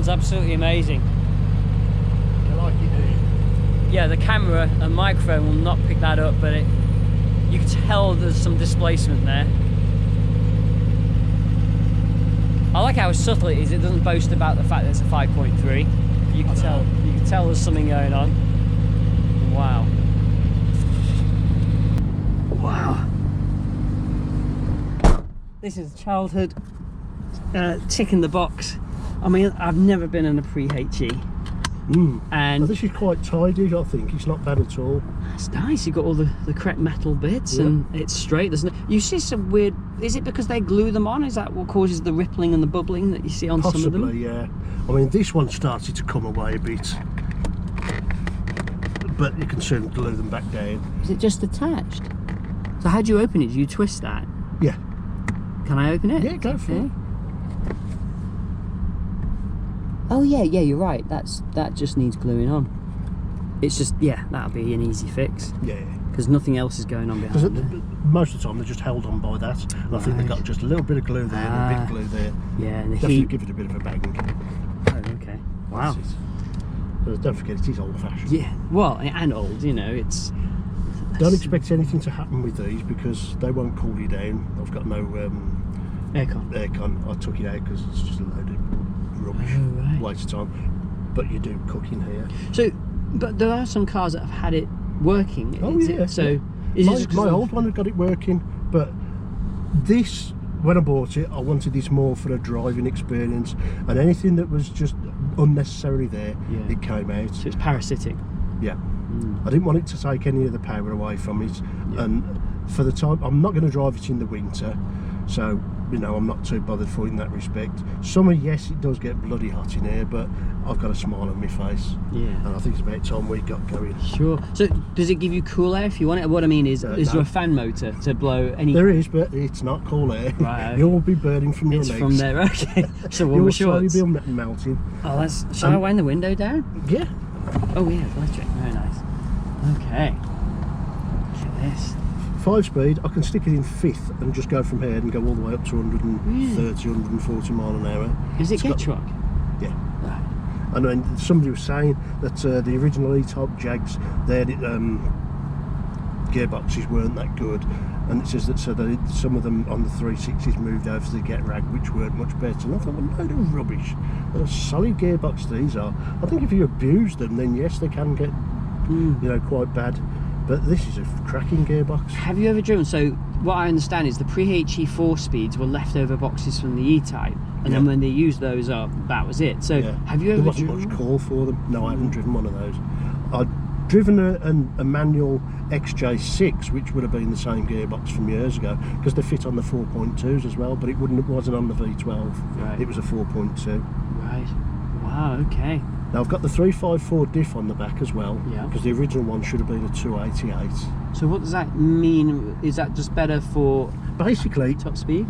sounds absolutely amazing. You like it, do you? Yeah, the camera and microphone will not pick that up, but you can tell there's some displacement there. I like how subtle it is. It doesn't boast about the fact that it's a 5.3. You can tell there's something going on. Wow. Wow. This is childhood tick in the box. I mean, I've never been in a Pre HE. And this is quite tidy, I think. It's not bad at all. It's nice. You've got all the correct metal bits, and it's straight. There's no, you see some weird. Is it because they glue them on? Is that what causes the rippling and the bubbling that you see on some of them? Possibly, yeah. I mean, this one started to come away a bit, but you can soon glue them back down. Is it just attached? So how do you open it? Do you twist that? Yeah. Can I open it? Yeah, go for it. Oh yeah, you're right. That just needs gluing on. It's just, yeah, that'll be an easy fix. Yeah. Because nothing else is going on behind there. Most of the time they're just held on by that. And I think they've got just a little bit of glue there and a bit glue there. Yeah, and the definitely heat. give it a bit of a bang. Oh, okay. Wow. But don't forget, it is old-fashioned. Yeah. Well, and old. You know, it's. Don't expect anything to happen with these because they won't cool you down. I've got no aircon. I took it out because it's just a load of rubbish. Oh, right. Waste of time. But you do cook in here. So, but there are some cars that have had it working. Oh yeah. So, is my old one had got it working, but this, when I bought it, I wanted this more for a driving experience, and anything that was just unnecessarily there, it came out. So it's parasitic. Yeah. I didn't want it to take any of the power away from it, and for the time, I'm not going to drive it in the winter, so you know I'm not too bothered for it in that respect. Summer, yes, it does get bloody hot in here, but I've got a smile on my face. Yeah. And I think it's about time we got going. Sure. So does it give you cool air if you want it? What I mean is there a fan motor to blow any? There is, but it's not cool air. Right. You'll be burning from your legs. From there, okay. So warm you'll shorts. slowly be melting. Oh, that's. Shall I wind the window down? Yeah. Oh yeah, electric. Very nice. Okay. Look at this. 5-speed, I can stick it in 5th and just go from here and go all the way up to 130, 140 mile an hour. Is it get truck? Yeah. Right. And then somebody was saying that the original E-Type Jags, their gearboxes weren't that good, and it says that some of them on the 360s moved over to the Get Rag, which weren't much better. And I thought, well, load of rubbish. They're a solid gearbox these are. I think if you abuse them, then yes, they can get you know, quite bad. But this is a cracking gearbox. Have you ever driven? So what I understand is the Pre HE 4-speeds were leftover boxes from the E-Type, and then when they used those up, that was it. So have you ever driven? There wasn't much call for them. No, I haven't driven one of those. I've driven a manual XJ6, which would have been the same gearbox from years ago, because they fit on the 4.2s as well, but it wasn't on the V12. Right. It was a 4.2. Right. Wow. Okay. Now I've got the 354 diff on the back as well, because the original one should have been a 288. So what does that mean? Is that just better for basically top speed?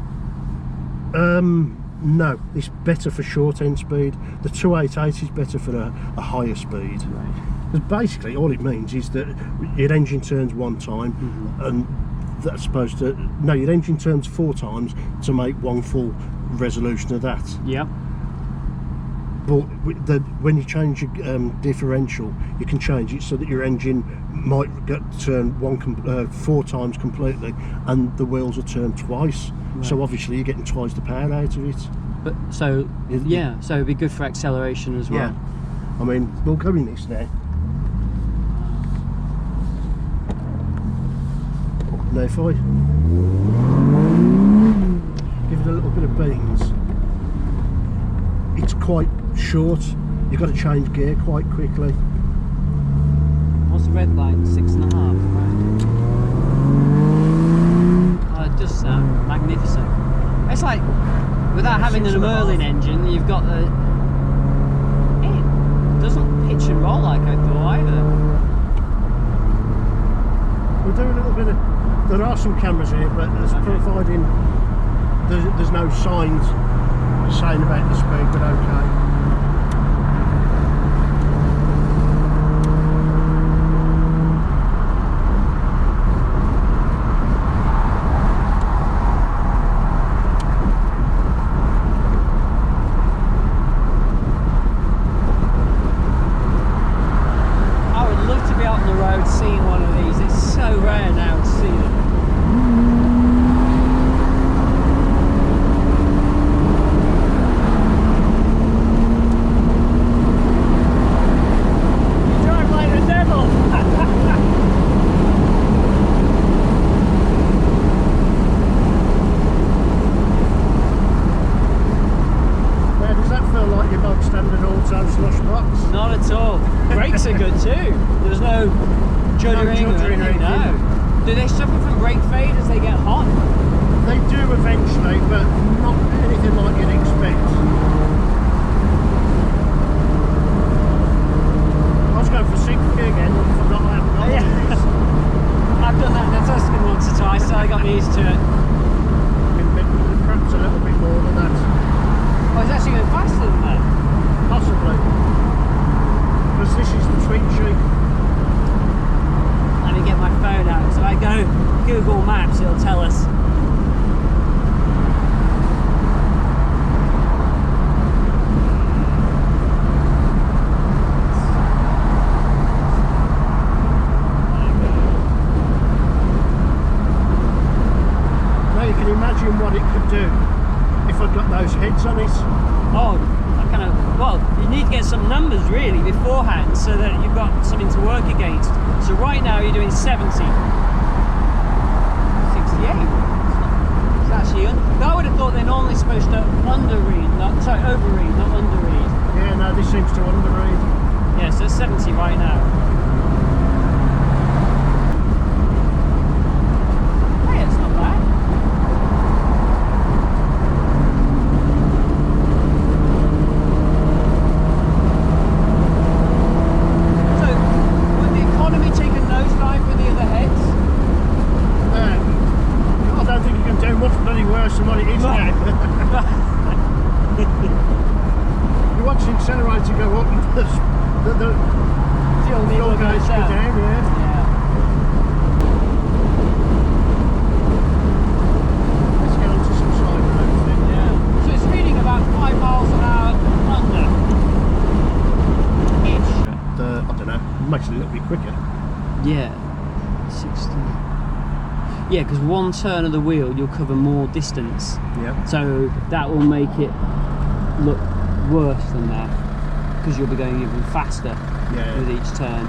No, it's better for short end speed. The 288 is better for a higher speed. Right. Because basically all it means is that your engine turns one time, and that's supposed to your engine turns 4 times to make one full resolution of that. Yeah. But when you change your differential, you can change it so that your engine might turn 4 times completely, and the wheels will turn twice. Right. So obviously you're getting twice the power out of it. But so so it'd be good for acceleration as well. Yeah. I mean, we'll go in this now. Now if I give it a little bit of beans, it's quite short. You've got to change gear quite quickly. What's the red line? 6.5, right? Oh, it does sound magnificent. It's like, without having an Merlin engine, you've got the... It doesn't pitch and roll like I thought either. We'll do a little bit of... There are some cameras here, but there's providing... There's no signs saying about the speed, but okay. got used to it. Perhaps a little bit more than that. Oh, it's actually going faster than that. Possibly. Because this is the tweet sheet. Let me get my phone out. So I go Google Maps, it'll tell us. Now you can imagine what it could do if I'd got those heads on it. Oh, I kind of, well, you need to get some numbers really beforehand so that you've got something to work against. So right now you're doing 70. 68. It's actually, I would have thought they're normally supposed to underread, sorry, overread, not underread. Yeah, no, this seems to underread. Yeah, so it's 70 right now. Hey, it's not bad. So, would the economy take a nosedive with the other heads? I don't think you can do much bloody worse than what it is now. You watch the accelerator go up and the fuel goes down, yeah. Let's get onto some side roads then. Yeah. So it's reading about 5 miles an hour under. Ish. I don't know, it makes it a little bit quicker. Yeah. 60. Yeah, because one turn of the wheel you'll cover more distance. Yeah. So that will make it look worse than that. Because you'll be going even faster with each turn.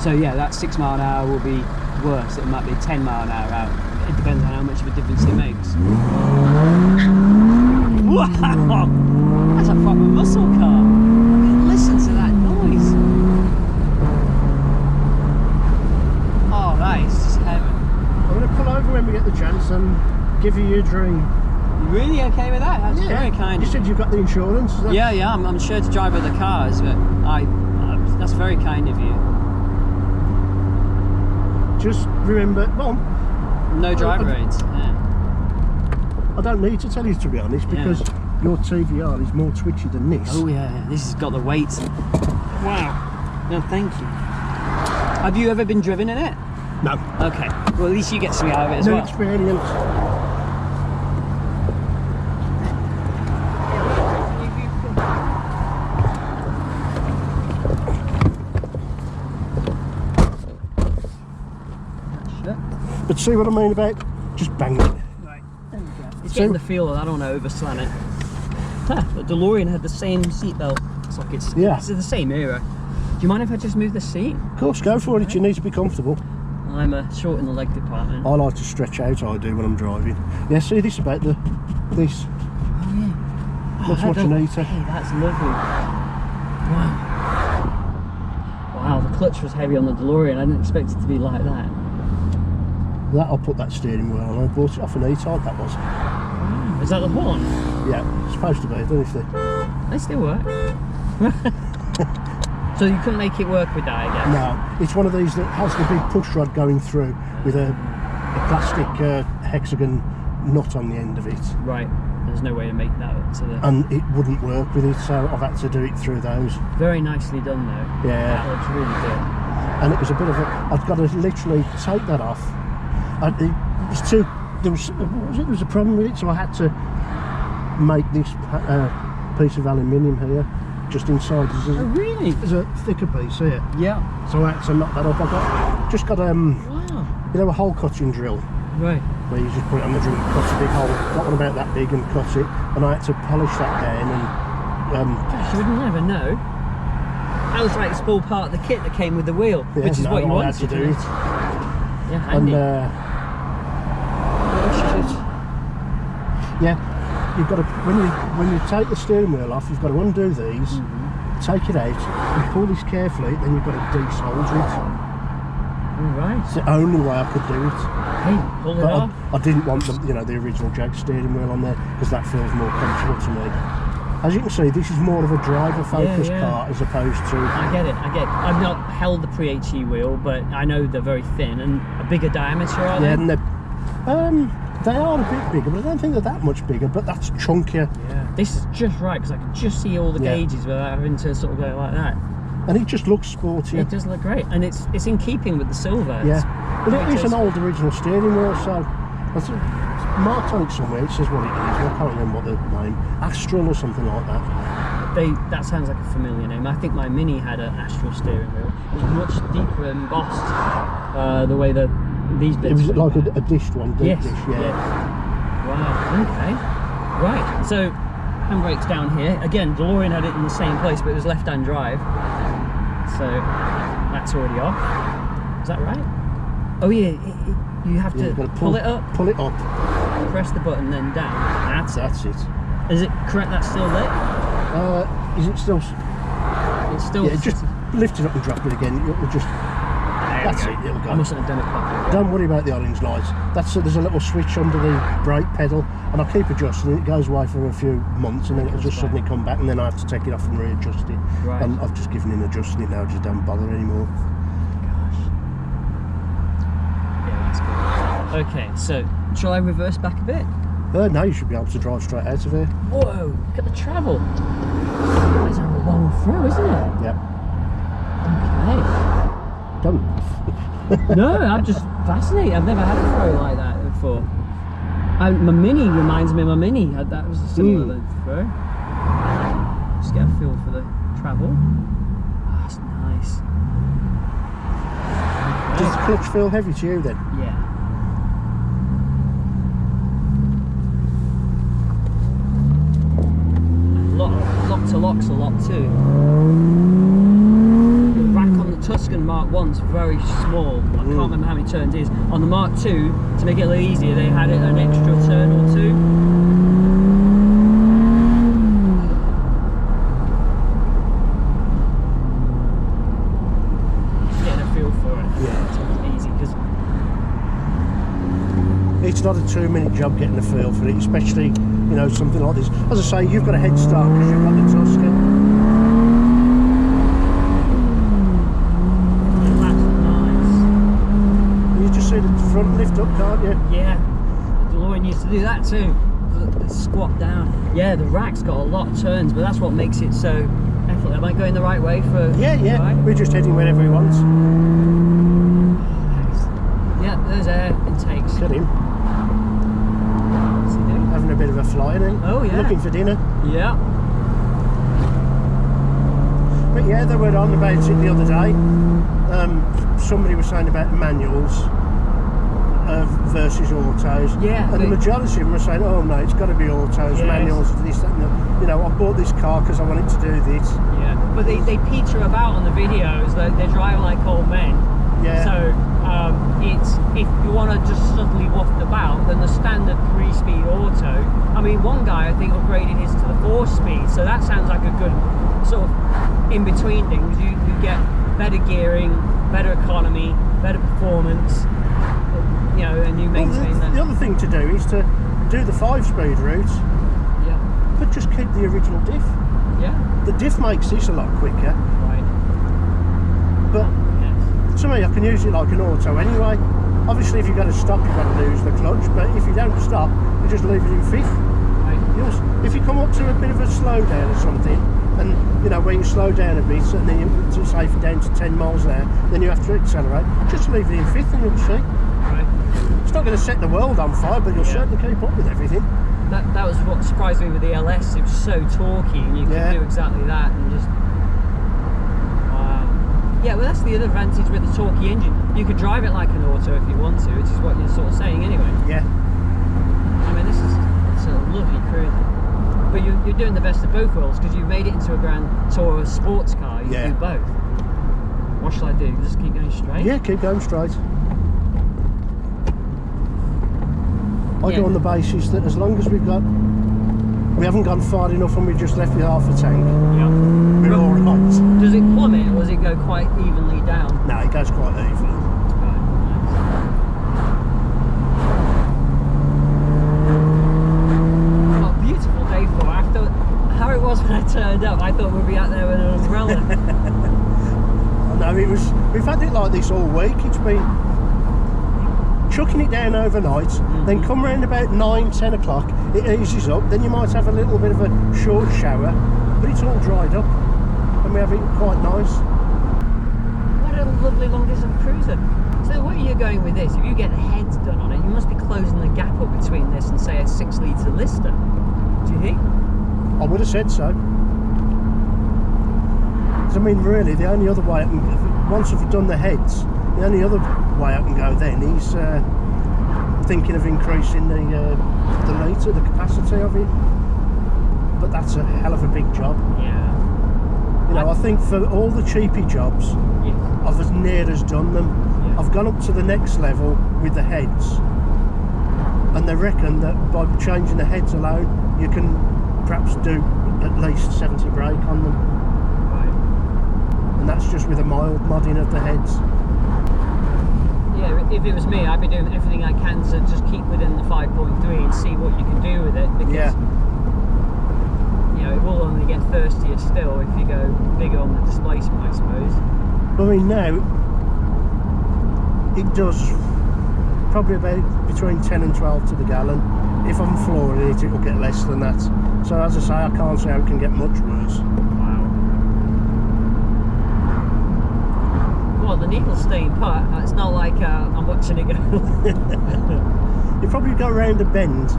So yeah, that 6 mile an hour will be worse. It might be 10 mile an hour out. It depends on how much of a difference it makes. Wow! That's a proper muscle car. Listen to that noise. Oh, that is just heaven. I'm going to pull over when we get the chance and give you your dream. You really okay with that? That's very kind. You said you've got the insurance. Yeah, I'm sure to drive other cars, but that's very kind of you. Just remember, well, no driver aids. Yeah. I don't need to tell you, to be honest, because your TVR is more twitchy than this. Oh yeah, this has got the weight. Wow. No, thank you. Have you ever been driven in it? No. Okay. Well, at least you get something out of it as No well. experience. But see what I mean about just bang it. Right. There we go. It's getting the feel that I don't want to overslant it. The DeLorean had the same seatbelt sockets. Yeah. It's the same era. Do you mind if I just move the seat? Of course, go for it. You need to be comfortable. I'm short in the leg department. I like to stretch out, I do, when I'm driving. Yeah, see this about this. Oh yeah. Looks much neater. Hey, that's lovely. Wow. Wow, the clutch was heavy on the DeLorean. I didn't expect it to be like that. That I'll put that steering wheel on. I bought it off an E-Type, that was. Wow. Is that the horn? Yeah, it's supposed to be, don't you? They still work. So you couldn't make it work with that, I guess? No, it's one of these that has the big push rod going through with a plastic hexagon nut on the end of it. Right. There's no way to make that up to the... And it wouldn't work with it, so I've had to do it through those. Very nicely done though. Yeah. That looks really good. And it was a bit of a... I've got to literally take that off. It was too... There was a problem with it, so I had to make this piece of aluminium here, just inside. Oh really? There's a thicker piece here. Yeah. So I had to knock that up. I just got wow. You know, a hole cutting drill. Right. Where you just put it on the drill, cut a big hole, got one about that big and cut it, and I had to polish that down and Gosh, you would never know. That was like a small part of the kit that came with the wheel, which is what you wanted had to do it. Yeah, handy. And yeah, you've got to when you take the steering wheel off, you've got to undo these, take it out, and pull this carefully. Then you've got to desolder it. Right. It's the only way I could do it. Hey, pull it off. I didn't want the original Jag steering wheel on there because that feels more comfortable to me. As you can see, this is more of a driver-focused car as opposed to... I get it. I've not held the Pre HE wheel, but I know they're very thin and a bigger diameter, are they? Yeah, and They are a bit bigger, but I don't think they're that much bigger, but that's chunkier. Yeah. This is just right, because I can just see all the gauges without having to sort of go like that. And it just looks sporty. It does look great, and it's in keeping with the silver. Yeah, but it is an old original steering wheel, so it's marked on it somewhere. It says what it is. I can't remember what the name, Astral or something like that. That sounds like a familiar name. I think my Mini had an Astral steering wheel. It was much deeper embossed, the way that these bits. It was like a dished one, deep dish. Yeah. Wow. Okay. Right. So. Handbrake's down here. Again, DeLorean had it in the same place, but it was left-hand drive. So that's already off. Is that right? Oh yeah, you have to pull it up. Pull it up. Press the button, then down. That's it. Is it correct? That's still lit. Is it still? It's still. Yeah, just lift it up and drop it again. It'll just. That's it. It'll go. I mustn't have done it properly. Don't worry about the orange lights. There's a little switch under the brake pedal, and I keep adjusting it. It goes away for a few months, and then it'll just suddenly come back, and then I have to take it off and readjust it. Right. And I've just given in adjusting it now. Just don't bother anymore. Gosh. Yeah, that's good. Okay, so shall I reverse back a bit? Now you should be able to drive straight out of here. Whoa! Look at the travel. It's a long throw, isn't it? Yep. Okay. Don't. No, I'm just fascinated. I've never had a throw like that before. My Mini reminds me of my Mini. That was a similar throw. Just get a feel for the travel. Oh, that's nice. Okay. Does the clutch feel heavy to you then? Yeah. Lock to lock's a lot too. Tuscan Mark 1's very small. I can't remember how many turns it is. On the Mark 2, to make it a little easier, they had an extra turn or two. Just getting a feel for it. Yeah. It's easy because it's not a 2-minute job getting a feel for it, especially, you know, something like this. As I say, you've got a head start because you've got the Tuscan. Front lift up, can't you? Yeah, the DeLorean used to do that too. The squat down. Yeah, the rack's got a lot of turns, but that's what makes it so effortless. Am I going the right way for? Yeah. Right? We're just heading wherever he wants. Yeah, there's air intakes. Look at him. What's he doing? Having a bit of a fly, isn't he? Oh yeah. Looking for dinner. Yeah. But yeah, they were on about it the other day. Somebody was saying about manuals. Versus autos, yeah, and the majority of them are saying, "Oh no, it's got to be autos, manuals, this, that, and the, you know, I bought this car because I wanted to do this." Yeah, but they peter about on the videos. They drive like old men. Yeah. So it's if you want to just suddenly waft about, then the standard 3-speed auto. I mean, one guy I think upgraded his to the 4-speed, so that sounds like a good sort of in between things. You get better gearing, better economy, better performance. You know, and you maintain that. The other thing to do is to do the 5-speed route, but just keep the original diff. Yeah. The diff makes this a lot quicker. Right. But to me, I can use it like an auto anyway. Obviously, if you've got to stop, you've got to lose the clutch. But if you don't stop, you just leave it in fifth. Right. If you come up to a bit of a slowdown or something, and you know where you slow down a bit, and then you say down to 10 miles an hour, then you have to accelerate. Just leave it in fifth, and you'll see. Right. It's not going to set the world on fire, but you'll certainly keep up with everything. That was what surprised me with the LS. It was so torquey, and you could do exactly that, and just wow. Yeah, well, that's the other advantage with the torquey engine. You could drive it like an auto if you want to, which is what you're sort of saying anyway. Yeah. I mean, it's a lovely cruiser. But you're doing the best of both worlds because you've made it into a Grand Tourer sports car. You do both. What shall I do? Just keep going straight? Yeah, keep going straight. I go on the basis that as long as we haven't gone far enough and we've just left with half a tank, we're all right. Does it plummet or does it go quite evenly down? No, it goes quite evenly. What a beautiful day for after how it was when I turned up. I thought we'd be out there with an umbrella. No, we've had it like this all week. It's been chucking it down overnight, then come round about 9-10 o'clock, it eases up, then you might have a little bit of a short shower, but it's all dried up and we have it quite nice. What a lovely long distance cruiser. So where you're going with this, if you get the heads done on it, you must be closing the gap up between this and say a 6-litre Lister. Do you think? I would have said so. Because I mean really the only other way I can, once I've done the heads, the only other way I can go then is thinking of increasing the litre, the capacity of it. But that's a hell of a big job. Yeah. You know, I think for all the cheapy jobs, yes. I've as near as done them. Yeah. I've gone up to the next level with the heads, and they reckon that by changing the heads alone, you can perhaps do at least 70 brake on them. Right. And that's just with a mild modding of the heads. Yeah, if it was me, I'd be doing everything I can to just keep within the 5.3 and see what you can do with it, because you know, it will only get thirstier still if you go bigger on the displacement, I suppose. I mean, now it does probably about between 10 and 12 to the gallon. If I'm flooring it, it'll get less than that. So as I say, I can't say how it can get much worse. Wow. Well, the needle's staying put. It's not like I'm watching it go. You probably go around a bend,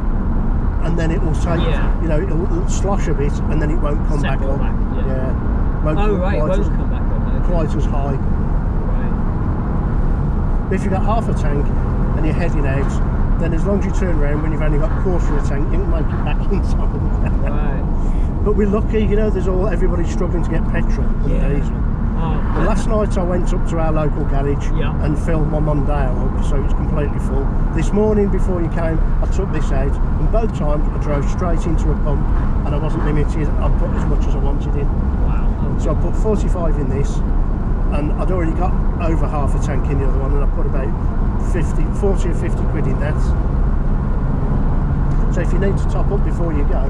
and then it will take, you know, it'll slosh a bit, and then it won't come back up. Yeah. Won't oh right, it won't come back up. Okay. Quite as high. Right. But if you've got half a tank and you're heading out, then as long as you turn around when you've only got a quarter of a tank, you can make it back inside. Right. But we're lucky, you know, everybody's struggling to get petrol and diesel. Oh, well, last night I went up to our local garage and filled my Mondeo up, so it's completely full. This morning before you came, I took this out, and both times I drove straight into a pump, and I wasn't limited. I put as much as I wanted in. Wow. Okay. So I put 45 in this, and I'd already got over half a tank in the other one, and I put about 40 or 50 quid in that. So if you need to top up before you go.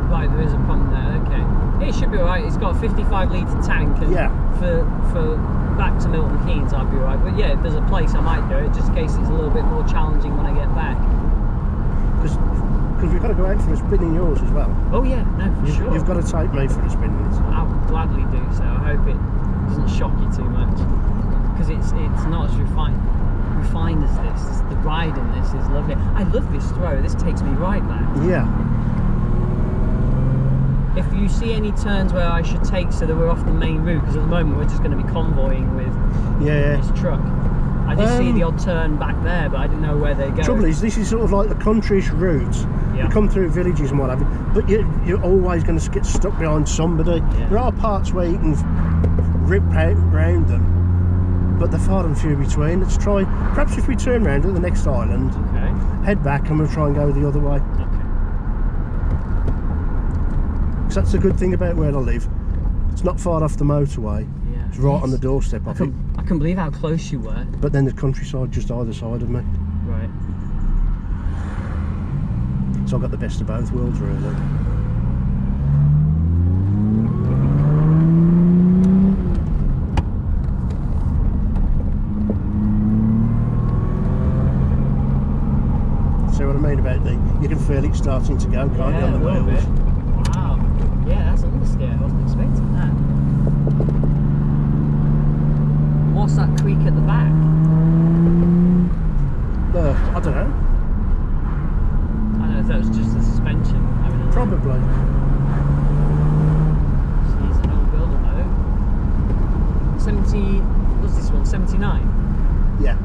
Right, there is a pump there, okay. It should be alright, it's got a 55 litre tank, and for back to Milton Keynes I'd be alright. But yeah, if there's a place I might do it, just in case it's a little bit more challenging when I get back. Because we've got to go out for a spin in yours as well. Oh yeah, no, for sure. You've got to take me for a spin in it. I'll gladly do so. I hope it doesn't shock you too much, because it's not as refined as this. The ride in this is lovely. I love this throw. This takes me right back. Yeah. If you see any turns where I should take so that we're off the main route, because at the moment we're just going to be convoying with this truck. I did see the odd turn back there, but I didn't know where they go. Trouble is, this is sort of like the countryish route. You come through villages and what have you, but you're always going to get stuck behind somebody. There are parts where you can rip out round them, but they're far and few between. Let's try, perhaps if we turn round at the next island, head back and we'll try and go the other way. Because that's the good thing about where I live. It's not far off the motorway. It's right on the doorstep of it. I can believe how close you were. But then the countryside just either side of me. Right. So I've got the best of both worlds, really. See what I mean about you can feel it starting to go, can't you, on the wheels? Wow. Yeah, that's an understeer. I wasn't expecting that. What's that creak at the back? I don't know. I don't know if that was just the suspension having a Probably. She's an old builder though. 70, what's this one, 79? Yeah.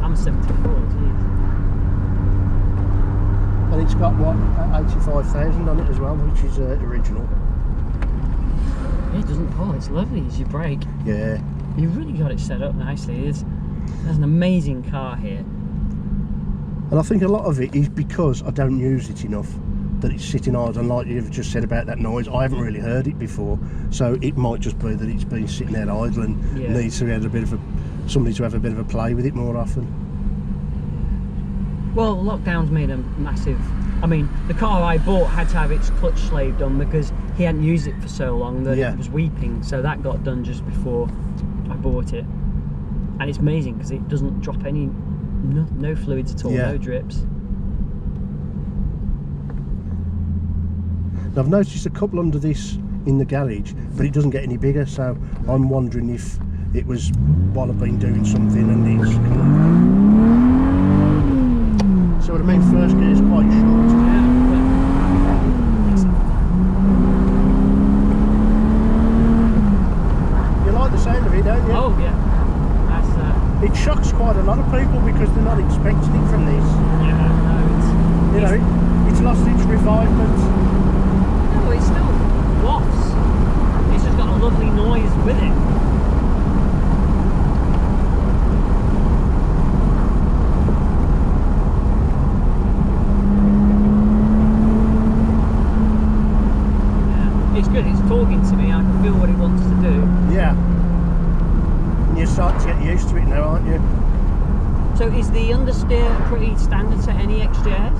I'm 74, jeez. And it's got, what, 85,000 on it as well, which is original. It doesn't pull, it's lovely as you brake. Yeah. You've really got it set up nicely. There's an amazing car here. And I think a lot of it is because I don't use it enough, that it's sitting idle, and like you've just said about that noise, I haven't really heard it before, so it might just be that it's been sitting there idle and needs to have somebody to have a bit of a play with it more often. Well, lockdown's made a massive... I mean, the car I bought had to have its clutch slaved on because he hadn't used it for so long that it was weeping, so that got done just before I bought it. And it's amazing because it doesn't drop any No fluids at all, Yeah. no drips. Now, I've noticed a couple under this in the garage, but it doesn't get any bigger, so I'm wondering if it was while I've been doing something and it's... So what I mean, first gear is quite short. Yeah, You like the sound of it, don't you? oh yeah, that's It shocks quite a lot of people because they're not expecting it from this. yeah, no, You know, it's lost its refinement. no, it's still wafts. It's just got a lovely noise with it. It's good, it's talking to me, I can feel what it wants to do. Yeah. And you start to get used to it now, aren't you? So is the understeer pretty standard to any XJ-S?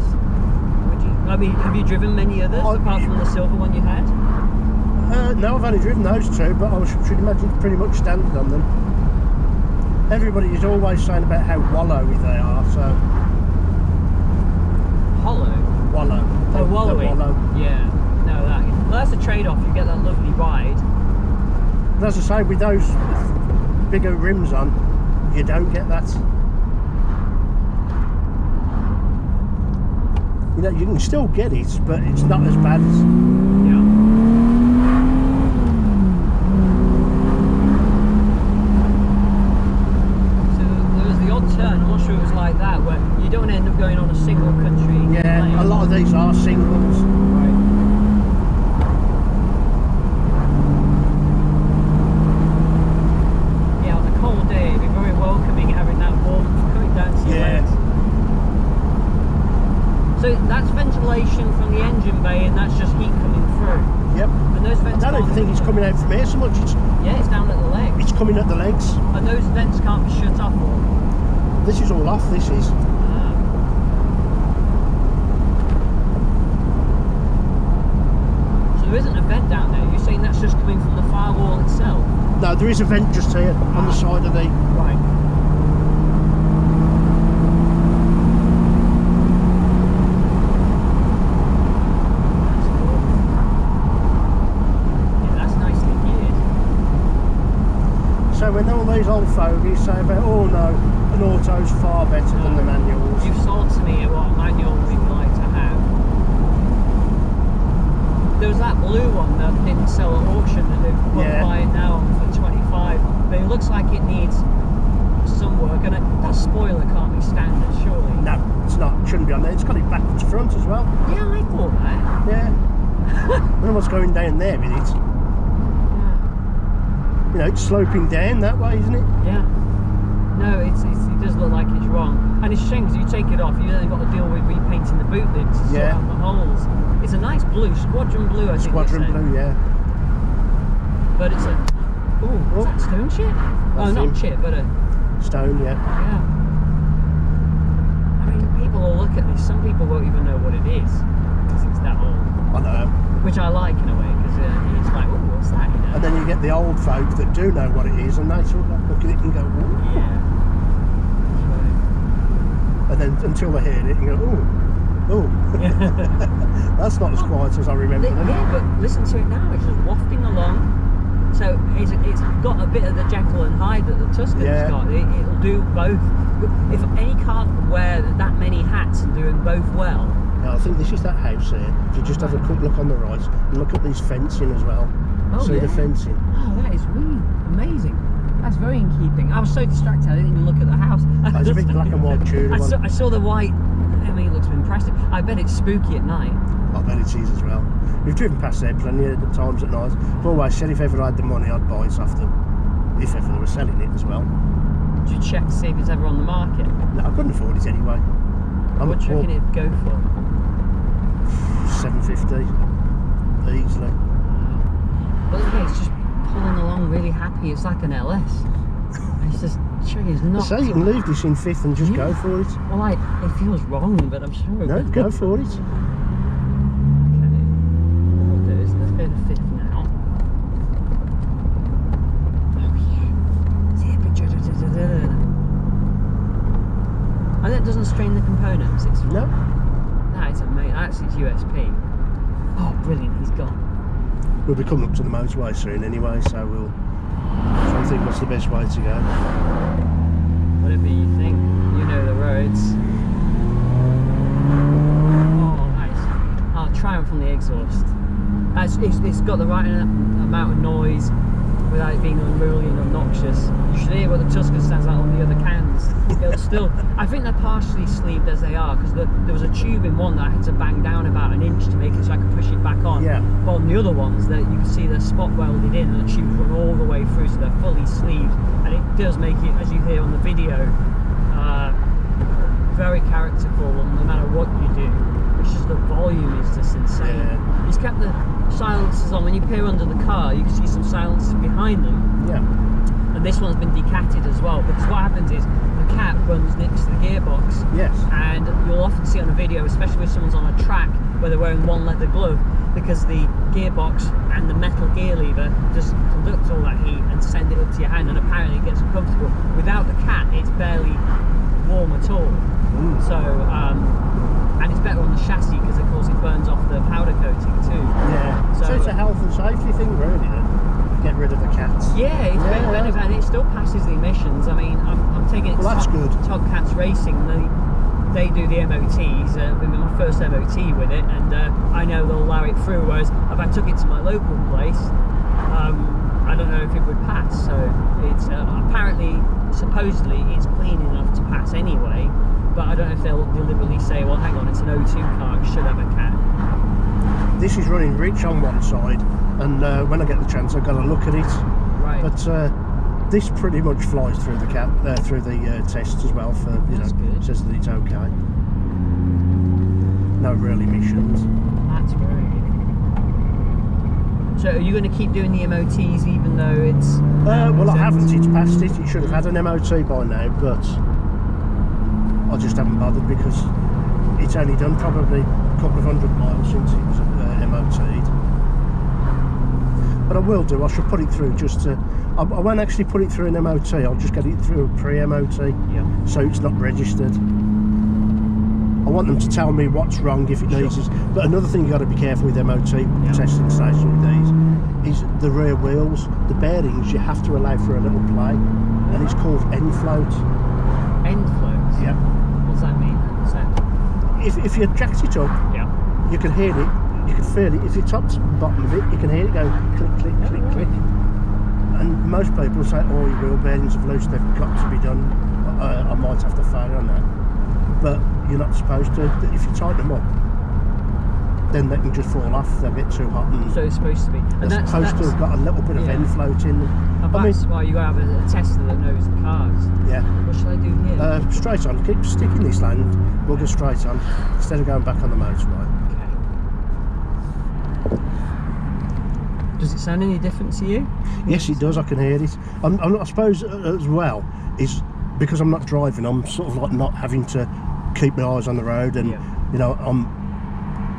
I mean, have you driven many others apart from the silver one you had? No, I've only driven those two, but I should imagine it's pretty much standard on them. Everybody is always saying about how wallowy they are, so... Hollow? Wallow. Oh, wallowy? Wallow. Yeah. No, well, that's a trade-off. You get that lovely ride. But as I say, with those bigger rims on, you don't get that. You know, you can still get it, but it's not as bad as... Yeah. So there was the odd turn, I'm not sure it was like that, where you don't end up going on a single country Yeah, lane. a lot of these are singles. Right. Yeah, on a cold day, it'd be very welcoming having that warmth coming down to your legs. So that's ventilation from the engine bay, and that's just heat coming through. Yep. And those vents I don't even think it's coming out from here so much. Yeah, it's down at the legs. It's coming at the legs. And those vents can't be shut off or... This is all off, this is. So there isn't a vent down there. You're saying that's just coming from the firewall itself? No, there is a vent just here on the side of the... Right. So when all these old fogies say about, oh no, an auto's far better than the manuals. You've sold to me what manual we'd like to have. There was that blue one that didn't sell at auction that they've got to buy it now for 25. But it looks like it needs some work, and that spoiler can't be standard, surely. No, it's not. It shouldn't be on there. It's got it back to front as well. Yeah, I thought that. Yeah. I don't know what's going down there with it. You know, it's sloping down that way, isn't it? Yeah. No, it does look like it's wrong. And it's a shame because you take it off, you then got to deal with repainting the boot lid to sort out the holes. It's a nice blue, squadron blue, I think. Squadron blue, yeah. But it's a... Ooh, is that stone chip? Oh, not chip, but a... Stone, yeah. Yeah. I mean, people will look at this, some people won't even know what it is because it's that old. I know. Which I like in a way, because it's like, oh, what's that, you know? And then you get the old folk that do know what it is, and they sort of look at it and go, ooh. Yeah. And then until they hear it and go, ooh, ooh. That's not as quiet as I remember. Yeah, but listen to it now, it's just wafting along. So it's got a bit of the Jekyll and Hyde that the Tuscan's got. It'll do both. If any car can wear that many hats and do them both well. Yeah, I think this is that house here. If you just have a quick look on the right and look at these fencing as well. Oh, See the fencing? Oh, that is really amazing. That's very in keeping. I was so distracted I didn't even look at the house. That's a big black and white Tudor one. I saw the white. I mean, it looks impressive. I bet it's spooky at night. I bet it is as well. We've driven past there plenty of times at night. I've always said if ever I had the money, I'd buy it off them. If ever they were selling it as well. Did you check to see if it's ever on the market? No, I couldn't afford it anyway. What do you reckon it'd go for? 750 easily. But look, it's just pulling along really happy. It's like an LS. It's just it's not. So you can leave this in fifth and just go for it. Well, it feels wrong, but I'm sure. No, go for it. Okay. What we'll do is let's go to fifth now. Oh yeah. that doesn't strain the components. It's fine. No. That is amazing. That's its USP. Oh, brilliant! He's gone. We'll be coming up to the motorway soon anyway, so we'll try and think what's the best way to go. Whatever you think, you know the roads. Oh, nice. Oh, triumph on the exhaust. It's got the right amount of noise without it being unruly and obnoxious. You should hear what the Tuscan sounds like on the other cans. It'll still, I think they're partially sleeved as they are, because there was a tube in one that I had to bang down about an inch to make it so I could push it back on. Yeah. But on the other ones, that you can see they're spot welded in and the tubes run all the way through, so they're fully sleeved. And it does make it, as you hear on the video, very characterful no matter what you do. It's just the volume is just insane. Yeah. He's kept the silencers on. When you peer under the car, you can see some silencers behind them. Yeah. And this one's been decatted as well, because what happens is the cat runs next to the gearbox. Yes. And you'll often see on a video, especially when someone's on a track where they're wearing one leather glove, because the gearbox and the metal gear lever just conduct all that heat and send it up to your hand, and apparently it gets uncomfortable. Without the cat, it's barely warm at all. So and it's better on the chassis because of course it burns off the powder coating too. Yeah. So it's a health and safety thing really, then. Get rid of the cats. Yeah, it's very benefit, and it still passes the emissions. I mean, I'm taking it to that's good. Todd Cats Racing. They do the MOTs. I've been my first MOT with it, and I know they'll allow it through. Whereas if I took it to my local place, I don't know if it would pass. So it's apparently, supposedly, it's clean enough to pass anyway. But I don't know if they'll deliberately say, well, hang on, it's an O2 car, it should have a cat. This is running rich on one side, and when I get the chance, I've got to look at it. Right. But this pretty much flies through the tests as well. For That's good. Says that it's okay. No real emissions. That's great. So are you going to keep doing the MOTs even though it's... well, I haven't. It's past it. It should have had an MOT by now, but I just haven't bothered because it's only done probably a couple of 100 miles since it was MOT'd. But I will do. I shall put it through just to... I won't actually put it through an MOT. I'll just get it through a pre-MOT, so it's not registered. I want them to tell me what's wrong if it needs it. But another thing you've got to be careful with MOT testing station with these is the rear wheels, the bearings. You have to allow for a little play, and it's called end float. End float? Yeah. What does that mean? If you jacked it up, you can hear it, you can feel it. If you top to bottom of it, you can hear it go click, click, click, click. And most people say, oh, your wheel bearings have loose, they've got to be done. I might have to fail on that. But you're not supposed to. If you tighten them up, then they can just fall off, they'll get too hot. And so it's supposed to be. And they're supposed to have got a little bit of end float in them. And that's why you got to have a tester that knows the cars. Yeah. What should I do here? Straight on. Keep sticking this lane. We'll go straight on instead of going back on the motorway. Okay. Does it sound any different to you? Yes, it does. I can hear it. I suppose as well is because I'm not driving. I'm sort of like not having to keep my eyes on the road, and you know, I'm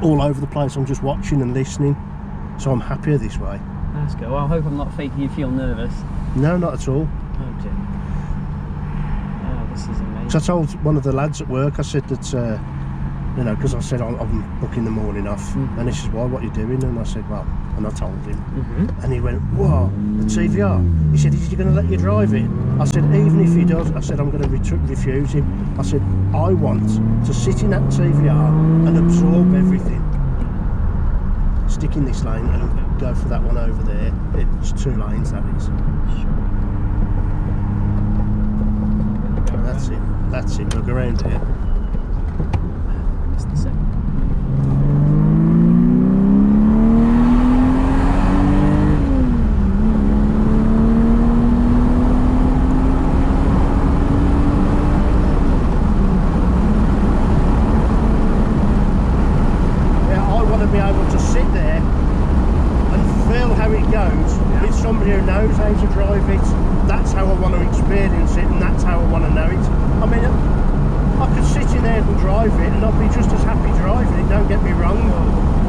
all over the place. I'm just watching and listening, so I'm happier this way. That's good. Well, I hope I'm not making you feel nervous. No, not at all. Oh dear. Oh, this is amazing. So I told one of the lads at work, I said that, you know, because I said I'm booking the morning off, and this is why, what you're doing, and I said, well, and I told him, and he went, whoa, the TVR. He said, is he going to let you drive it? I said, even if he does, I said, I'm going to refuse him. I said, I want to sit in that TVR and absorb everything. Stick in this lane and go for that one over there. It's 2 lanes, that is. That's it. That's it. Look around here. That's the second. Somebody who knows how to drive it. That's how I want to experience it, and that's how I want to know it. I mean, I could sit in there and drive it, and I'd be just as happy driving it, don't get me wrong,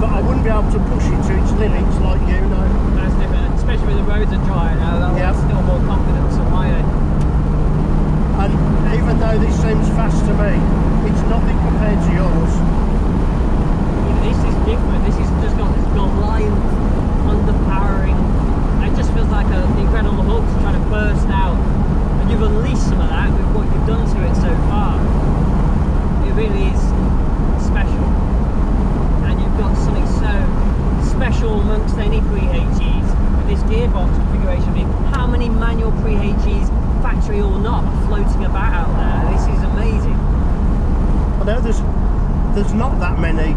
but I wouldn't be able to push it to its limits like you know. That's different, especially when the roads are dry now. That'll still more confidence on my end. And even though this seems fast to me, not that many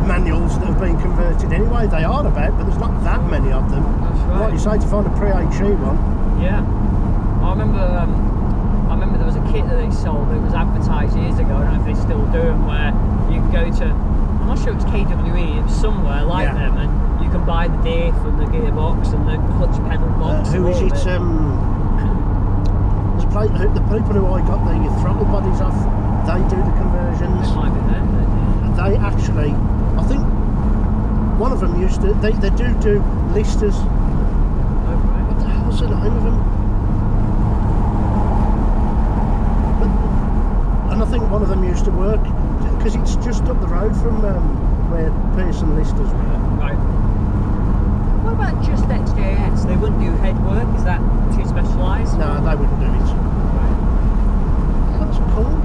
manuals that have been converted anyway. They are about, but there's not that many of them. That's right. Like you say, to find a Pre HE one. Yeah. I remember there was a kit that they sold that was advertised years ago. I don't know if they still do them, where you can go to, I'm not sure it's KWE, it was somewhere like them, and you can buy the diff and the gearbox and the clutch pedal box. Who is it? There's the people who I got the throttle bodies off, they do the conversions. It might be them. They actually, I think one of them used to, they do listers. Okay. What the hell's the name of them? And I think one of them used to work, because it's just up the road from where Pearson listers were. Right. What about just XJ-S? They wouldn't do head work? Is that too specialised? No, they wouldn't do it. Right. What's it called?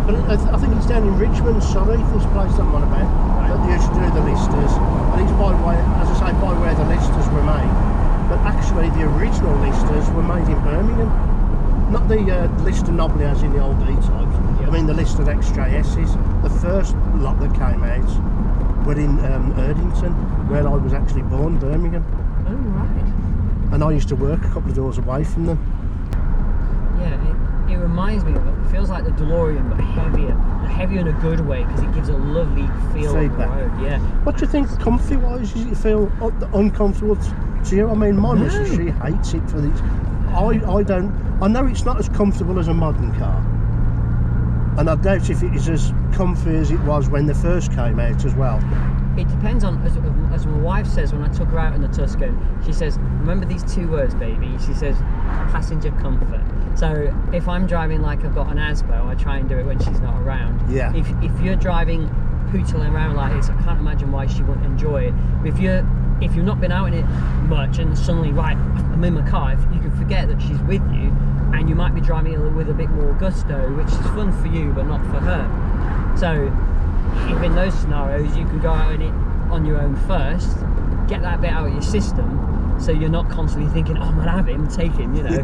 But I think it's down in Richmond, sorry, this place I'm on about. But they used to do the listers. And it's by way, as I say, by where the listers were made. But actually the original listers were made in Birmingham. Not the Lister Knobbly as in the old E-types. I mean the Lister XJ-S's. The first lot that came out were in Erdington, where I was actually born, Birmingham. Oh, right. And I used to work a couple of doors away from them. Yeah, it reminds me of it. It feels like the DeLorean, but heavier. Heavier in a good way, because it gives a lovely feel on the road. Yeah. What do you think, comfy-wise? Does it feel uncomfortable to you? I mean, my missus, she hates it for this. I don't. I know it's not as comfortable as a modern car, and I doubt if it is as comfy as it was when they first came out as well. It depends on, as my wife says when I took her out in the Tuscan, she says, remember these two words, baby. She says, passenger comfort. So if I'm driving like I've got an ASBO, I try and do it when she's not around. Yeah. If you're driving, pootling around like this, I can't imagine why she wouldn't enjoy it. If you've not been out in it much and suddenly, right, I'm in my car, you can forget that she's with you, and you might be driving it with a bit more gusto, which is fun for you but not for her. So if in those scenarios you can go out in it on your own first, get that bit out of your system, so you're not constantly thinking, oh, I'm gonna have him, take him, you know.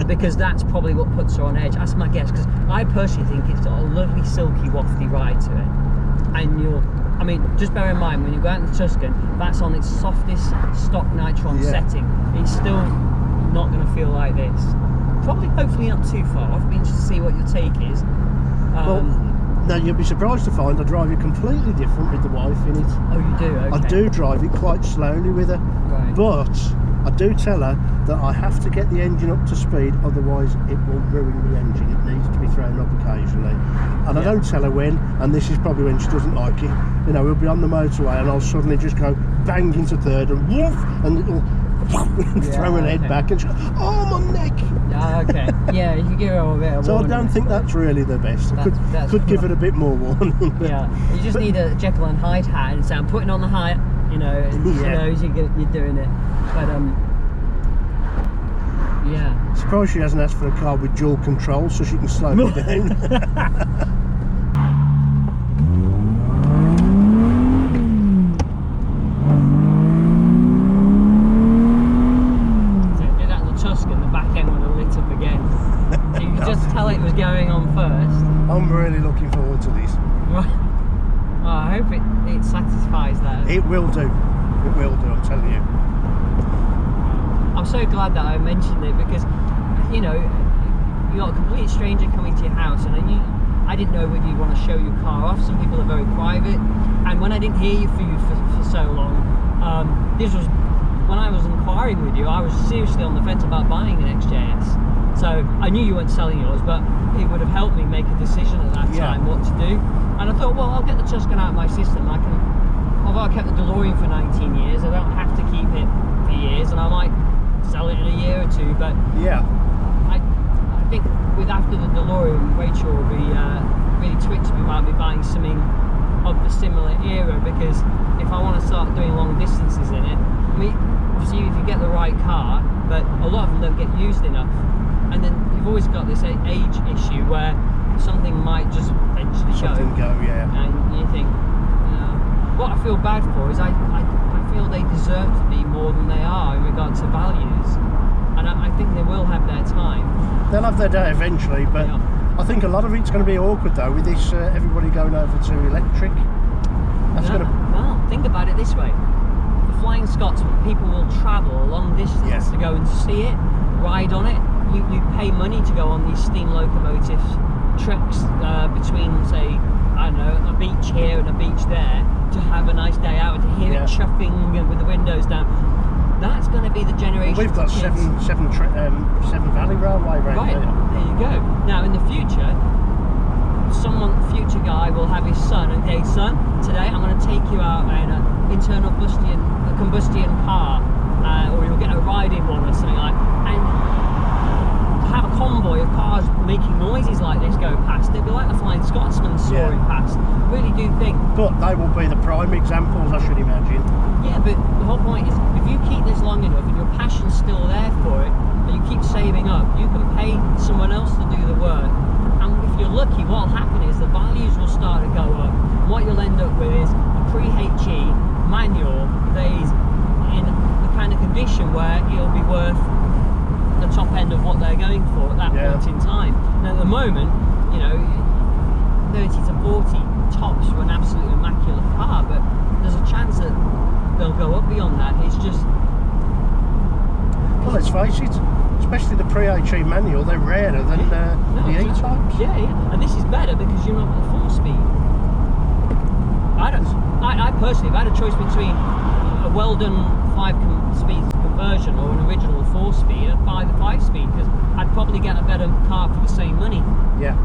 Because that's probably what puts her on edge. That's my guess, because I personally think it's got a lovely silky wafty ride to it, and I mean, just bear in mind, when you go out in the Tuscan, that's on its softest stock nitron setting. It's still not going to feel like this. Probably, hopefully not too far off. I'd be interested to see what your take is. Well, now you'll be surprised to find I drive it completely different with the wife in it. Oh, you do? Okay. I do drive it quite slowly with her, but I do tell her that I have to get the engine up to speed, otherwise it will ruin the engine. It needs to be thrown up occasionally. And I don't tell her when, and this is probably when she doesn't like it. You know, we'll be on the motorway and I'll suddenly just go bang into third and woof, and it'll throw her head back and she'll, oh, my neck. Okay. Yeah, you can give her a bit of so warning. I don't think that's really the best. I could give it a bit more warning. Yeah, you just need a Jekyll and Hyde hat and say, I'm putting on the hat, you know, and she knows you're doing it. But yeah. Surprised she hasn't asked for a car with dual control so she can slow me down. So do that in the Tuscan, the back end would have lit up again. So you could just tell it was going on first. I'm really looking forward to this. Well, I hope it satisfies that. It will do. It will do, I'm telling you. I'm so glad that I mentioned it, because, you know, you got a complete stranger coming to your house, and then I didn't know whether you want to show your car off. Some people are very private, and when I didn't hear you for so long, this was when I was inquiring with you. I was seriously on the fence about buying an XJ-S. So I knew you weren't selling yours, but it would have helped me make a decision at that time what to do. And I thought, well, I'll get the Tuscan out of my system. Although I kept the DeLorean for 19 years, I don't have to keep it for years, and I might sell it in a year or two. But I think with after the DeLorean, Rachel will be really twitchy about me buying something of the similar era, because if I want to start doing long distances in it, I mean, obviously if you get the right car, but a lot of them don't get used enough, and then you've always got this age issue where something might just eventually go, and you think, what I feel bad for is I feel they deserve to be more than they are in regard to values, and I think they will have their time. They'll have their day eventually, but I think a lot of it's going to be awkward though with this everybody going over to electric. That's going to. Well, think about it this way: the Flying Scotsman, people will travel a long distance to go and see it, ride on it. You pay money to go on these steam locomotive treks between, say, I don't know, a beach here and a beach there, to have a nice day out, to hear it chuffing with the windows down. That's going to be the generation. We've got Seven Valley Railway right there. There you go. Now in the future, future guy will have his son and say, son, today I'm going to take you out in an internal combustion car, or you'll get a ride-in one or something like that. And have a convoy of cars making noises like this go past. They'd be like the Flying Scotsman soaring past. Really do think. But they will be the prime examples, I should imagine. Yeah, but the whole point is, if you keep this long enough and your passion's still there for it, and you keep saving up, you can pay someone else to do the work. And if you're lucky, what will happen is the values will start to go up. And what you'll end up with is a Pre HE manual that is in the kind of condition where it'll be worth the top end of what they're going for at that point in time. And at the moment, you know, 30 to 40 tops for an absolute immaculate car, but there's a chance that they'll go up beyond that. It's just... Well, let's face it, especially the Pre HE manual, they're rarer than the E-types. Yeah, and this is better because you're not at 4-speed. I personally, if I had a choice between a well-done 5-speed conversion or an original 4-speed, I'd buy the 5-speed because I'd probably get a better car for the same money. Yeah.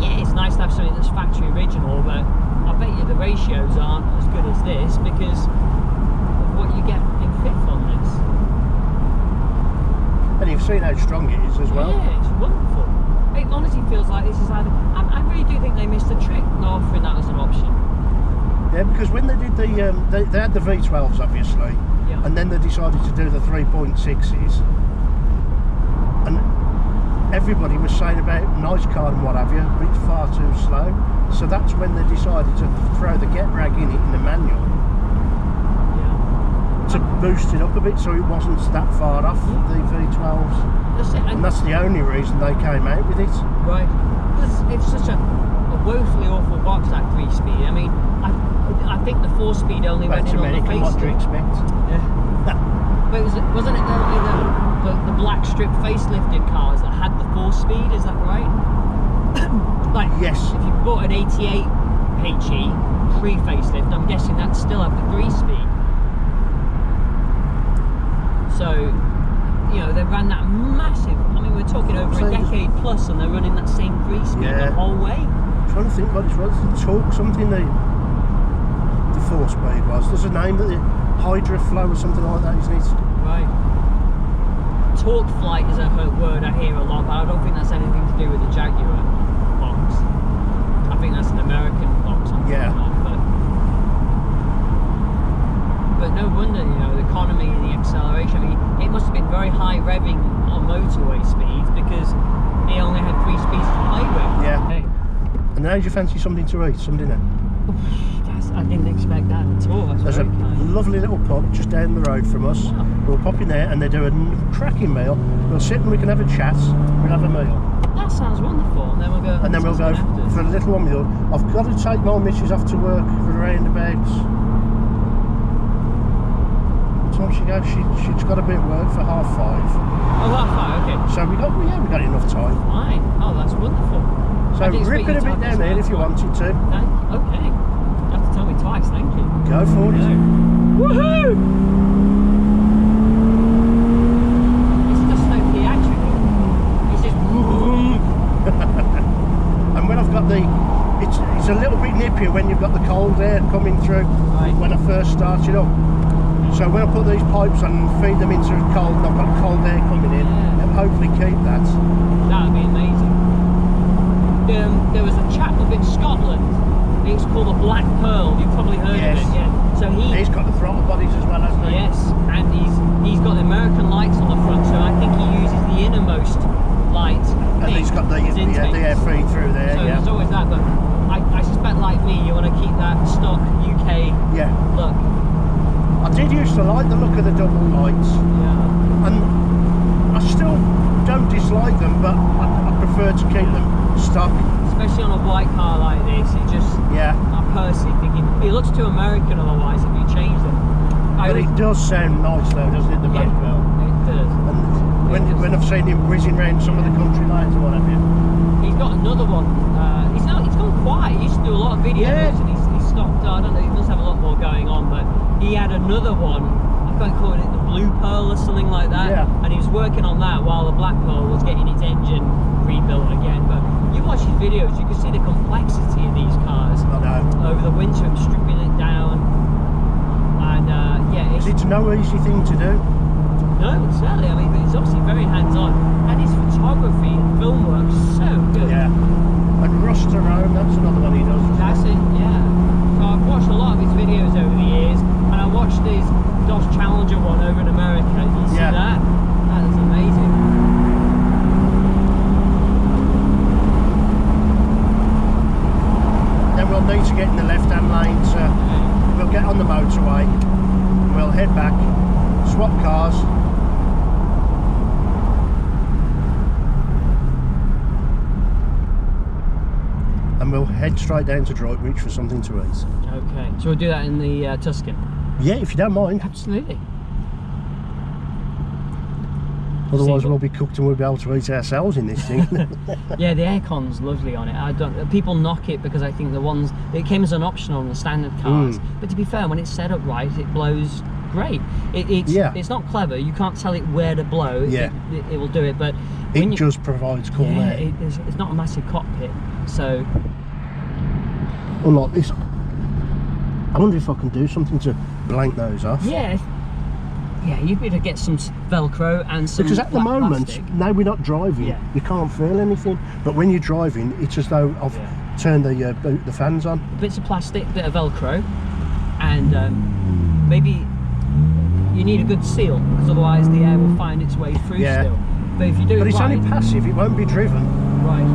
Yeah, it's nice to have something that's factory original, but I bet you the ratios aren't as good as this because of what you get in fifth on this. And you've seen how strong it is as well. Yeah, it's wonderful. It honestly feels like this is either... I really do think they missed a trick not offering that as an option. Yeah, because when they did they had the V12s obviously, and then they decided to do the 3.6s, and everybody was saying about nice car and what have you, but it's far too slow. So that's when they decided to throw the get rag in the manual to boost it up a bit so it wasn't that far off the V12s. That's it. And that's the only reason they came out with it. Right. It's such a woefully awful box, that 3-speed. I mean, I think the 4-speed only went in on the facelift. What do you expect? Yeah. But wasn't it only the black strip facelifted cars that had the 4-speed? Is that right? Like, yes. If you bought an 88 HE pre-facelift, I'm guessing that still had the 3-speed. So, you know, they ran that massive. I mean, we're talking over a decade plus, and they're running that same 3-speed the whole way. I'm trying to think what it was. The torque something the 4-speed was. There's a name that the Hydra Flow or something like that, isn't it? Right. Torque flight is a word I hear a lot, but I don't think that's anything to do with the Jaguar box. I think that's an American box. But no wonder, you know, the economy and the acceleration. I mean, it must have been very high revving on motorway speeds because it only had 3 speeds to play with. Yeah. Hey. And now do you fancy something to eat, some dinner? I didn't expect that at all. There's a lovely little pub just down the road from us. We'll pop in there and they do a cracking meal. We'll sit and we can have a chat. We'll have a meal. That sounds wonderful. And then we'll go. And then we'll go for a little one meal. I've got to take my missus off to work for around about. What time she goes? She's got to be at work for 5:30. Oh, 5:30. Okay. So we got enough time. Fine. Oh, that's wonderful. So rip it a bit down there if you wanted to. Okay. You have to tell me twice, thank you. Go for it. Woohoo! It's just so theatrical. It's just and when I've got it's a little bit nippier when you've got the cold air coming through when I first started up. So when I put these pipes on and feed them into cold, and I've got cold air coming in, and hopefully keep that. That would be amazing. There was a chap up in Scotland. It's called the Black Pearl. You've probably heard of it. Yeah. So he's got the throttle bodies as well, hasn't he? Yes, and he's got the American lights on the front. So I think he uses the innermost light. And he's got the air feed through there. So there's always that. But I suspect, like me, you want to keep that stock UK look. I did used to like the look of the double lights. Yeah. And I still don't dislike them, but I prefer to keep them stock. Especially on a white car like this, it just, I'm personally thinking, it looks too American otherwise if you change them. But it does sound nice though, doesn't it, the Manuel? It does. And when I've seen him whizzing around some of the country lanes or what have you. He's got another one, he's gone quiet, he used to do a lot of videos and he's stopped, I don't know, he must have a lot more going on, but he had another one, I can't call it the Blue Pearl or something like that, and he was working on that while the Black Pearl was getting its engine rebuilt again. But you watch his videos, you can see the complexity of these cars. I know. Over the winter, I'm stripping it down, and it's no easy thing to do. No, certainly. I mean, but it's obviously very hands-on, and his photography and film work is so good. Yeah. And Rust Around, that's another one he does. That's it. Yeah. So I've watched a lot of his videos over the years, and I watched his Dodge Challenger one over in America. You see that? That is amazing. Then we'll need to get in the left-hand lane, so we'll get on the motorway, and we'll head back, swap cars. And we'll head straight down to Droitwich for something to eat. Okay, so we'll do that in the Tuscan? Yeah, if you don't mind. Absolutely. Otherwise we'll be cooked and we'll be able to eat ourselves in this thing. Yeah, the aircon's lovely on it. I don't. People knock it because I think the ones, it came as an option on the standard cars. But to be fair, when it's set up right, it blows great. It's not clever. You can't tell it where to blow. Yeah. It will do it, but it just provides cool air. It's not a massive cockpit, so. Unlike this, I wonder if I can do something to blank those off. Yeah, you'd better get some Velcro and some because at the moment, plastic. now we're not driving, you can't feel anything. But when you're driving, it's as though I've turned the fans on. Bits of plastic, bit of Velcro, and maybe you need a good seal because otherwise the air will find its way through still. But if you do but it it's right, only passive; it won't be driven. Right.